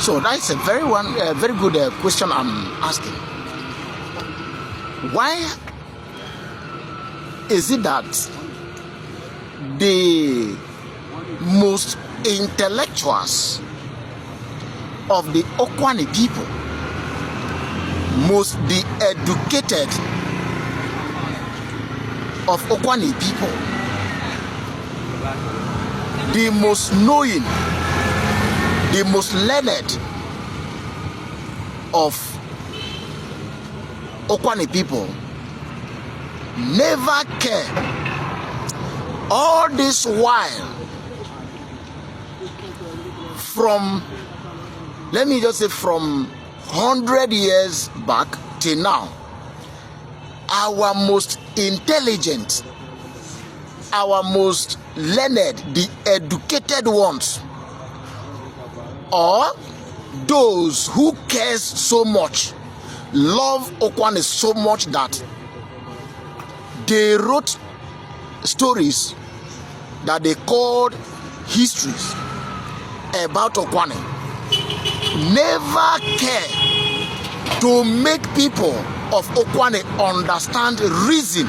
So that's a very good question I'm asking. Why is it that the most intellectuals of the Okwane people, most the educated of Okwane people, the most knowing, the most learned of Okwane people never care all this while from, let me just say, from 100 years back till now, our most intelligent, our most learned, the educated ones, or those who cares so much, love Okwane so much that they wrote stories that they called histories about Okwane, never care to make people of Okwane understand reason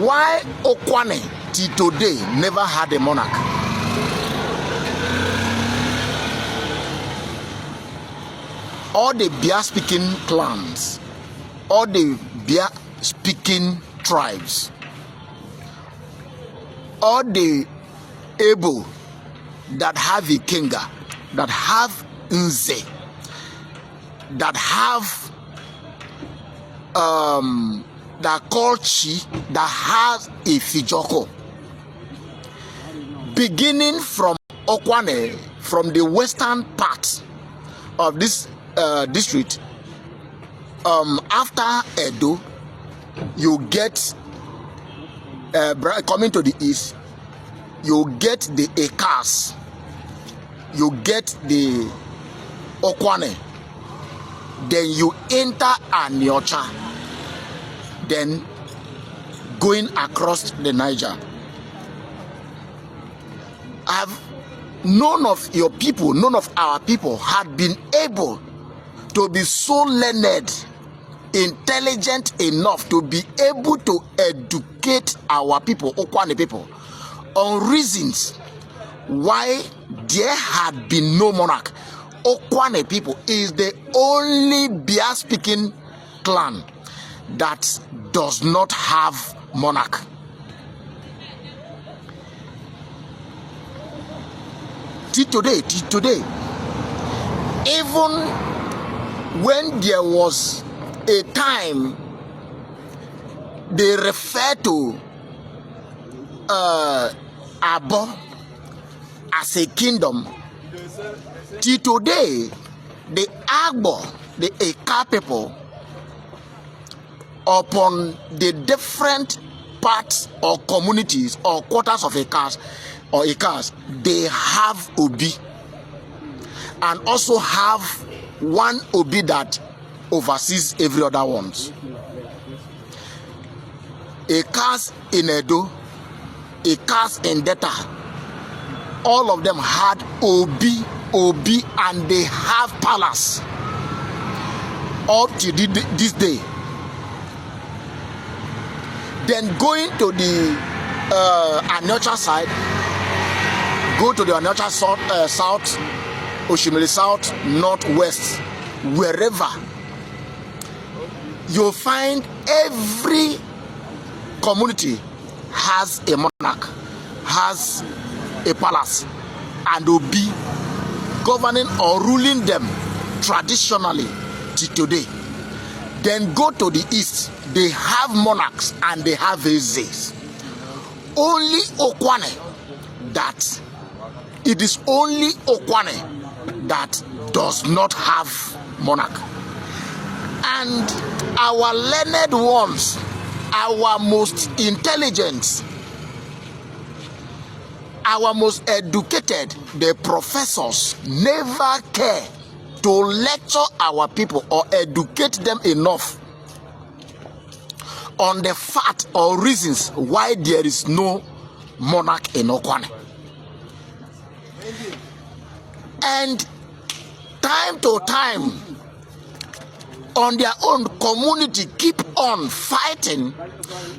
why Okwane till today never had a monarch. All the Bia speaking clans, all the Bia speaking tribes, all the able that have Ikenga, that have Nze, that have that call Chi, that has a Fijoko, beginning from Okwane, from the western part of this district, after Edo, you get coming to the east, you get the Ekas, you get the Okwane, then you enter Aniocha, then going across the Niger. None of your people, none of our people had been able to be so learned, intelligent enough to be able to educate our people, Okwane people, on reasons why there had been no monarch. Okwane people is the only Bia speaking clan that does not have monarch. Till today, even when there was a time they refer to Abo as a kingdom, till today, the Agbo, the Eka people, upon the different parts or communities or quarters of Ekas, they have Obi, and also have one Obi that oversees every other ones. Ekas in Edo, Ekas in Delta, all of them had Obi, and they have palace up to this day. Then going to the Aniocha side, go to the Aniocha south, Oshimiri south, northwest, wherever, you'll find every community has a monarch, has a palace, and will be governing or ruling them traditionally till today. Then go to the east, they have monarchs and they have Ezes. Only Okwane that, it is only Okwane that does not have monarch. And our learned ones, our most intelligent, our most educated, the professors, never care to lecture our people or educate them enough on the fact or reasons why there is no monarch in Okwane. And time to time, on their own, community keep on fighting,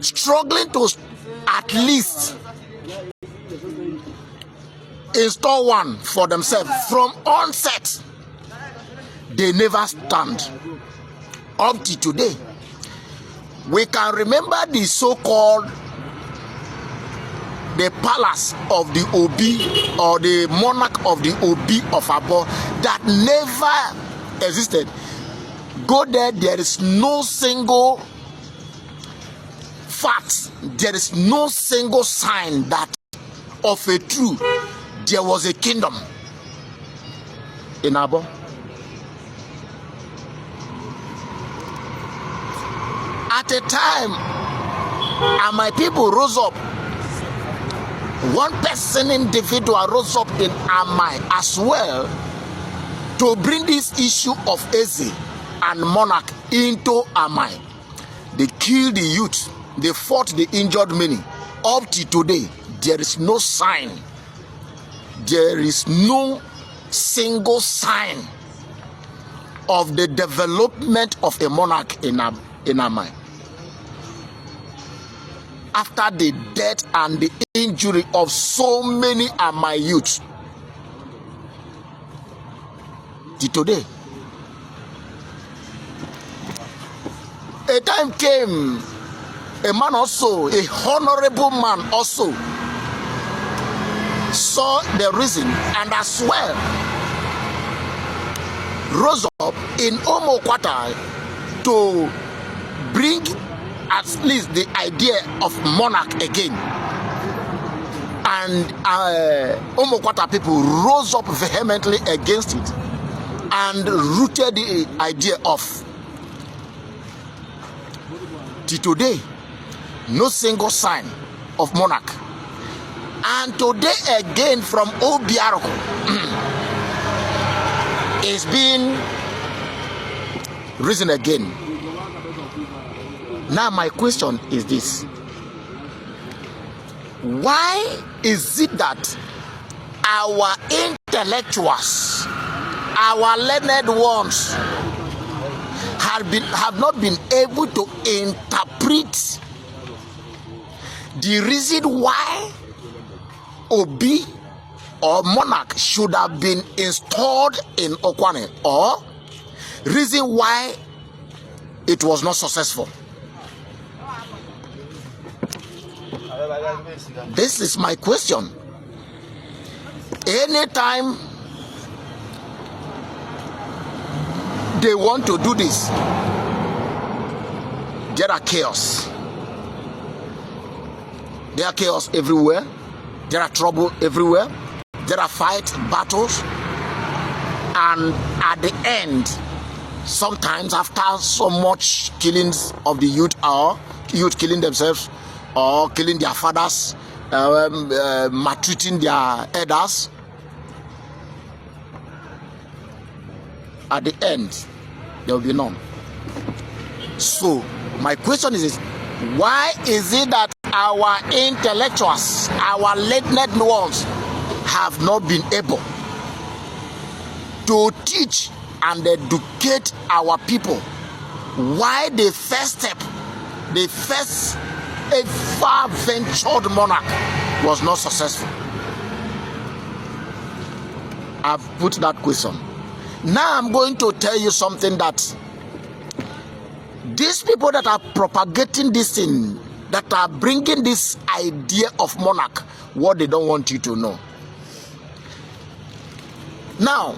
struggling to at least install one for themselves. From onset, they never stand. Up to today, we can remember the so-called the palace of the Obi, or the monarch of the Obi of Abo, that never existed. Go there, there is no single fact, there is no single sign that of a truth there was a kingdom in Abo. At a time, and my people rose up. One person individual rose up in Amai as well to bring this issue of Eze and monarch into Amai. They killed the youth, they fought the injured many. Up to today, there is no sign, there is no single sign of the development of a monarch in Amai. After the death and the injury of so many Amai youths, till today. A time came, a man also, a honorable man also, saw the reason and as well rose up in Omokwata to bring at least the idea of monarch again. And Omokwata people rose up vehemently against it and rooted the idea of. Till today, no single sign of monarch. And today again from Obiaroko is being risen again. Now my question is this: why is it that our intellectuals, our learned ones, have not been able to interpret the reason why Obi or monarch should have been installed in Okwane, or reason why it was not successful? This is my question. Anytime they want to do this, there are chaos. There are chaos everywhere. There are trouble everywhere. There are fights, battles. And at the end, sometimes after so much killings of the youth, or youth killing themselves, or killing their fathers, maltreating their elders, at the end, there will be none. So, my question is this: why is it that our intellectuals, our learned ones, have not been able to teach and educate our people why the first step, the first ever ventured monarch was not successful? I've put that question. Now I'm going to tell you something, that these people that are propagating this thing, that are bringing this idea of monarch, what they don't want you to know. Now,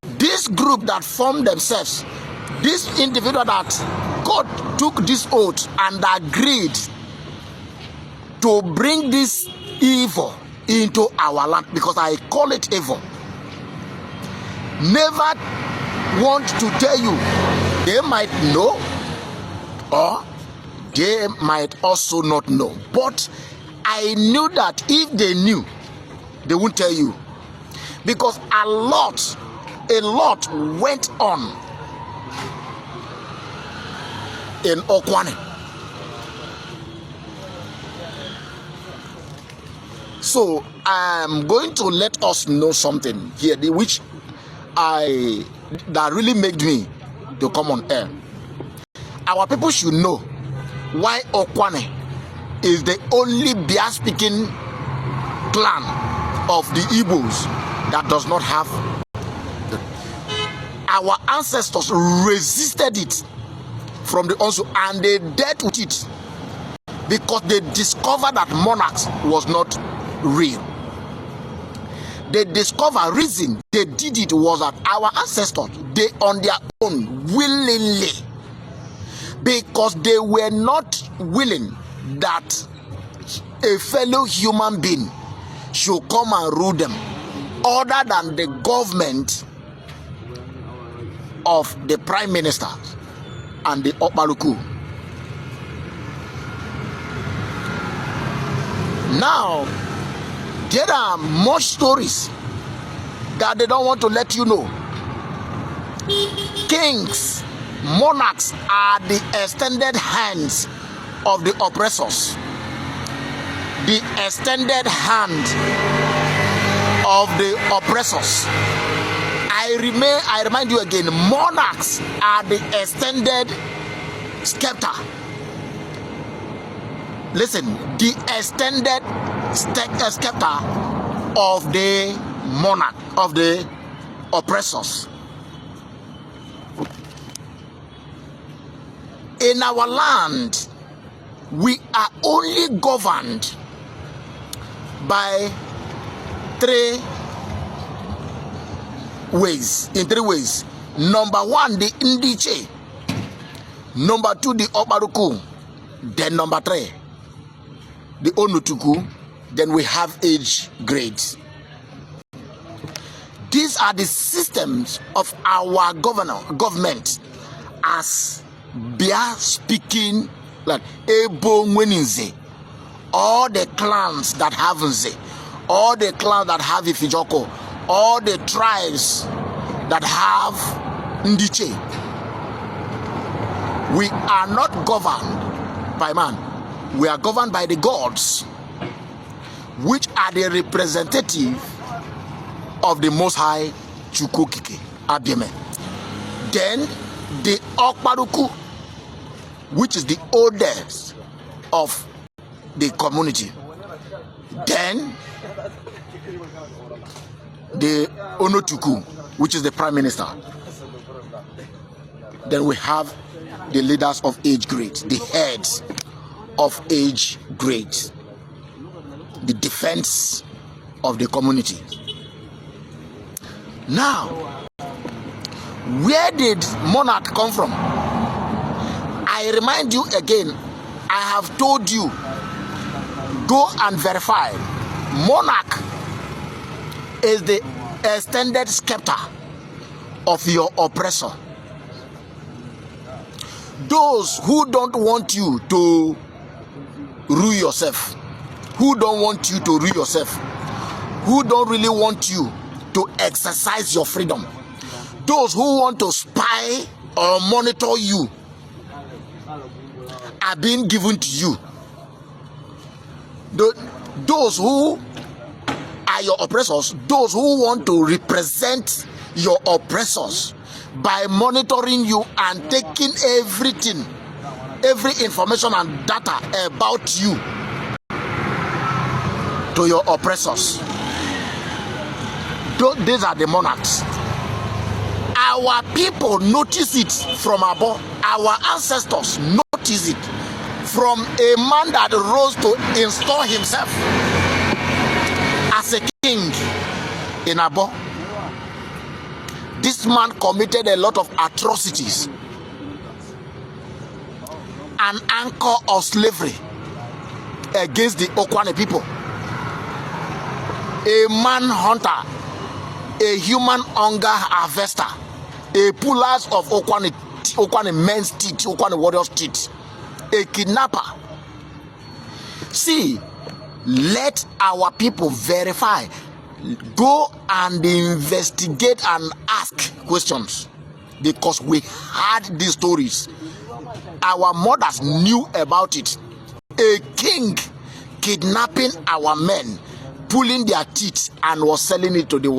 this group that formed themselves, this individual that God took this oath and agreed to bring this evil into our land, because I call it evil, never want to tell you. They might know, or they might also not know. But I knew that if they knew, they wouldn't tell you. Because a lot went on in Okwane. So I'm going to let us know something here, which that really made me to come on air. Our people should know why Okwane is the only Bia-speaking clan of the Igbos that does not have. Our ancestors resisted it from the onset, and they dealt with it because they discovered that monarchs was not real. They discovered reason they did it was that our ancestors, they on their own willingly, because they were not willing that a fellow human being should come and rule them other than the government of the prime minister and the Okpaluku. Now, there are more stories that they don't want to let you know. Kings, monarchs are the extended hands of the oppressors. The extended hand of the oppressors. I remind you again, monarchs are the extended scepter. Listen, the extended scepter of the monarch, of the oppressors. In our land, we are only governed by three ways. In three ways. Number one, the Ndiche. Number two, the Okpaluku. Then number three, the Onutuku. Then we have age grades. These are the systems of our government as Bia speaking, like Ebo Nweninze, all the clans that have Nze, all the clans that have Ifijoko, all the tribes that have Ndiche. We are not governed by man. We are governed by the gods, which are the representative of the Most High Chukokike Abieme. Then the Okpaluku, which is the oldest of the community. Then the Onotuku, which is the prime minister. Then we have the leaders of age grades, the heads of age grades, the defense of the community. Now, where did monarch come from? I remind you again, I have told you, go and verify. Monarch is the extended scepter of your oppressor. Those who don't want you to rule yourself, who don't want you to rule yourself, who don't really want you to exercise your freedom, those who want to spy or monitor you are being given to you. Those who are your oppressors, those who want to represent your oppressors by monitoring you and taking everything, every information and data about you to your oppressors. These are the monarchs. Our people notice it from above. Our ancestors notice it from a man that rose to install himself as a king in Abo. This man committed a lot of atrocities, an anchor of slavery against the Okwane people, a man hunter, a human hunger harvester, a pullers of Okwane men's teeth, Okwane warriors' teeth, a kidnapper. See, let our people verify. Go and investigate and ask questions, because we had these stories. Our mothers knew about it. A king kidnapping our men pulling their teeth and was selling it to the